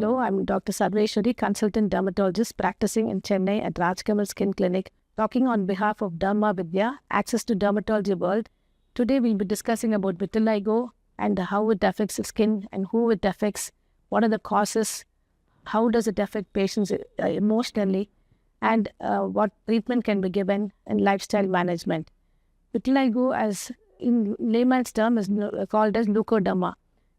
Hello, I'm Dr. Sarveshwari, consultant dermatologist practicing in Chennai at Rajkamal Skin Clinic, talking on behalf of Derma Vidya, Access to Dermatology World. Today we'll be discussing about vitiligo and how it affects the skin and who it affects, what are the causes, how does it affect patients emotionally, and what treatment can be given and lifestyle management. Vitiligo, as in layman's term, is called as leukoderma.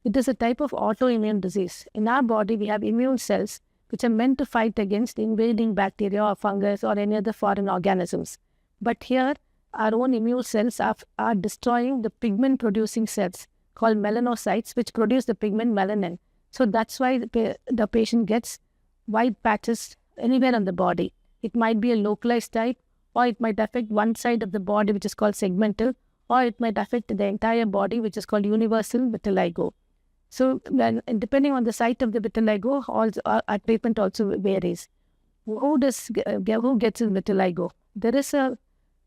It is a type of autoimmune disease. In our body, we have immune cells which are meant to fight against invading bacteria or fungus or any other foreign organisms. But here, our own immune cells are destroying the pigment-producing cells called melanocytes, which produce the pigment melanin. So that's why the patient gets white patches anywhere on the body. It might be a localized type, or it might affect one side of the body, which is called segmental, or it might affect the entire body, which is called universal vitiligo. So, depending on the site of the vitiligo, our treatment also varies. Who gets vitiligo? There is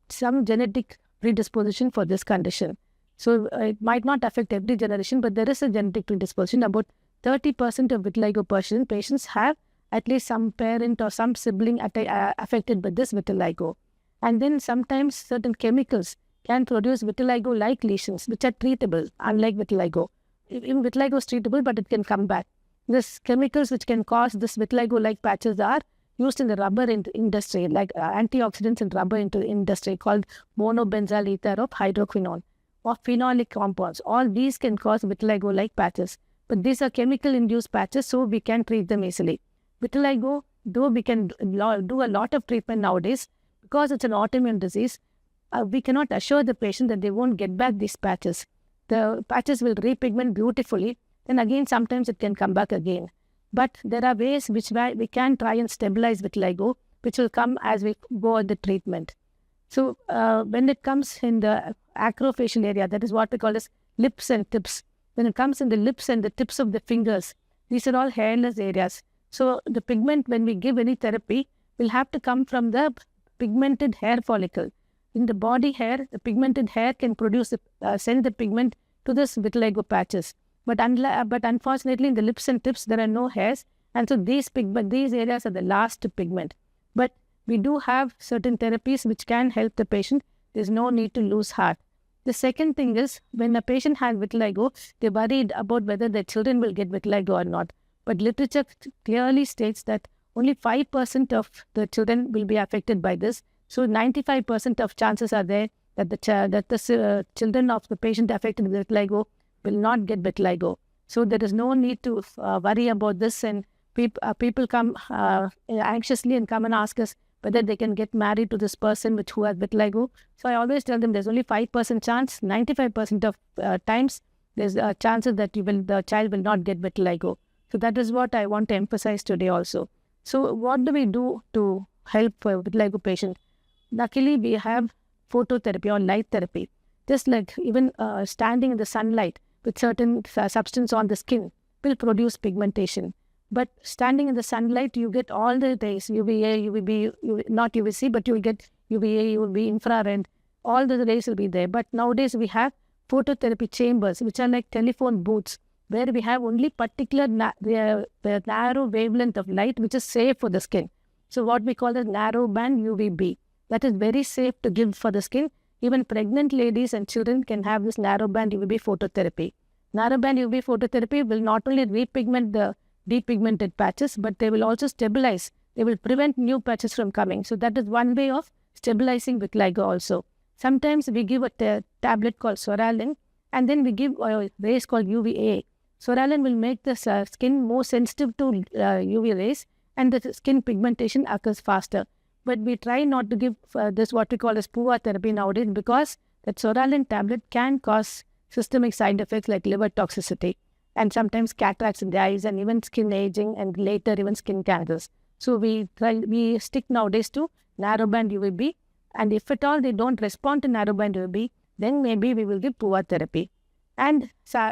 some genetic predisposition for this condition. So, it might not affect every generation, but there is a genetic predisposition. About 30% of vitiligo patients have at least some parent or some sibling affected by this vitiligo. And then sometimes certain chemicals can produce vitiligo-like lesions, which are treatable, unlike vitiligo. Even vitiligo is treatable, but it can come back. These chemicals which can cause this vitiligo-like patches are used in the rubber industry, like antioxidants in rubber industry called monobenzyl ether of hydroquinone or phenolic compounds. All these can cause vitiligo-like patches. But these are chemical-induced patches, so we can treat them easily. Vitiligo, though we can do a lot of treatment nowadays, because it's an autoimmune disease, we cannot assure the patient that they won't get back these patches. The patches will repigment beautifully, then again sometimes it can come back again. But there are ways which we can try and stabilize vitiligo, which will come as we go on the treatment. So when it comes in the acrofacial area, that is what we call as lips and tips. When it comes in the lips and the tips of the fingers, these are all hairless areas. So the pigment, when we give any therapy, will have to come from the pigmented hair follicle. In the body hair, the pigmented hair can send the pigment to this vitiligo patches. But unfortunately, in the lips and tips, there are no hairs. And so these areas are the last to pigment. But we do have certain therapies which can help the patient. There's no need to lose heart. The second thing is, when a patient has vitiligo, they're worried about whether their children will get vitiligo or not. But literature clearly states that only 5% of the children will be affected by this. So 95% of chances are there that the children of the patient affected with vitiligo will not get vitiligo. So there is no need to worry about this, and people come anxiously and come and ask us whether they can get married to this person who has vitiligo. So I always tell them there's only 5% chance. 95% of times there's a chance that the child will not get vitiligo. So that is what I want to emphasize today also. So what do we do to help vitiligo patient? Luckily, we have phototherapy or light therapy. Just like even standing in the sunlight with certain substance on the skin will produce pigmentation. But standing in the sunlight, you get all the rays, UVA, UVB, not UVC, but you will get UVA, UVB, infrared, all the rays will be there. But nowadays, we have phototherapy chambers, which are like telephone booths, where we have only particular the narrow wavelength of light, which is safe for the skin. So what we call the narrow band UVB. That is very safe to give for the skin. Even pregnant ladies and children can have this narrowband UVB phototherapy. Narrowband UVB phototherapy will not only repigment the depigmented patches, but they will also stabilize. They will prevent new patches from coming. So that is one way of stabilizing vitiligo also. Sometimes we give a tablet called Soralin, and then we give rays called UVA. Soralin will make the skin more sensitive to UV rays, and the skin pigmentation occurs faster. But we try not to give this what we call as PUA therapy nowadays, because that Soralin tablet can cause systemic side effects like liver toxicity and sometimes cataracts in the eyes and even skin aging and later even skin cancers. So we stick nowadays to narrowband UVB, and if at all they don't respond to narrowband UVB, then maybe we will give PUA therapy. And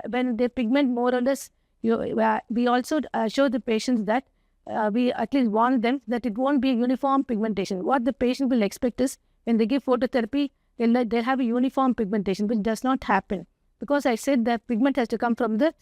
when they pigment more or less, we also show the patients that we at least warn them that it won't be a uniform pigmentation. What the patient will expect is when they give phototherapy, they'll have a uniform pigmentation, which does not happen. Because I said that pigment has to come from the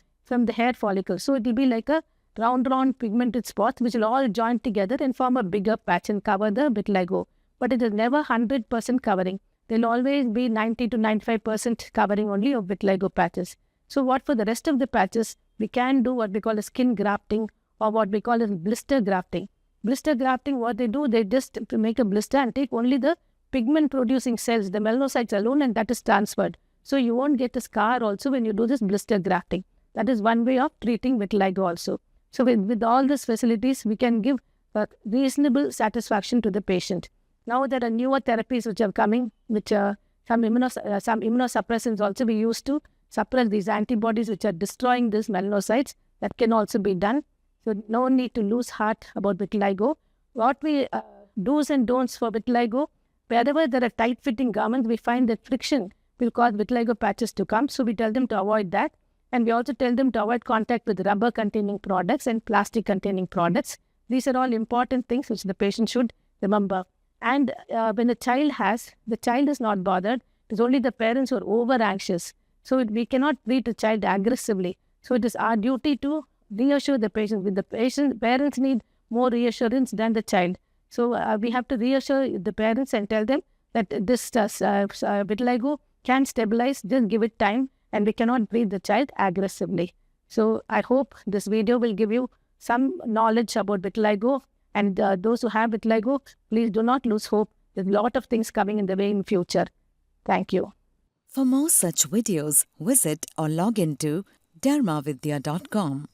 hair follicle. So it will be like a round pigmented spots which will all join together and form a bigger patch and cover the vitiligo. But it is never 100% covering. There will always be 90 to 95% covering only of vitiligo patches. So what for the rest of the patches, we can do what we call a skin grafting or what we call as blister grafting. Blister grafting, what they do, they just make a blister and take only the pigment producing cells, the melanocytes alone, and that is transferred. So you won't get a scar also when you do this blister grafting. That is one way of treating vitiligo also. So with all these facilities, we can give a reasonable satisfaction to the patient. Now there are newer therapies which are coming, which some immunosuppressants also be used to suppress these antibodies which are destroying these melanocytes. That can also be done. So no need to lose heart about vitiligo. What we do's and don'ts for vitiligo, wherever there are tight-fitting garments, we find that friction will cause vitiligo patches to come. So we tell them to avoid that. And we also tell them to avoid contact with rubber-containing products and plastic-containing products. These are all important things which the patient should remember. And when the child is not bothered. It is only the parents who are over-anxious. So we cannot treat the child aggressively. So it is our duty to reassure the patient. Parents need more reassurance than the child. So we have to reassure the parents and tell them that this vitiligo can stabilize, just give it time, and we cannot treat the child aggressively. So I hope this video will give you some knowledge about vitiligo. And those who have vitiligo, please do not lose hope. There's a lot of things coming in the way in future. Thank you. For more such videos, visit or log into dermavidya.com.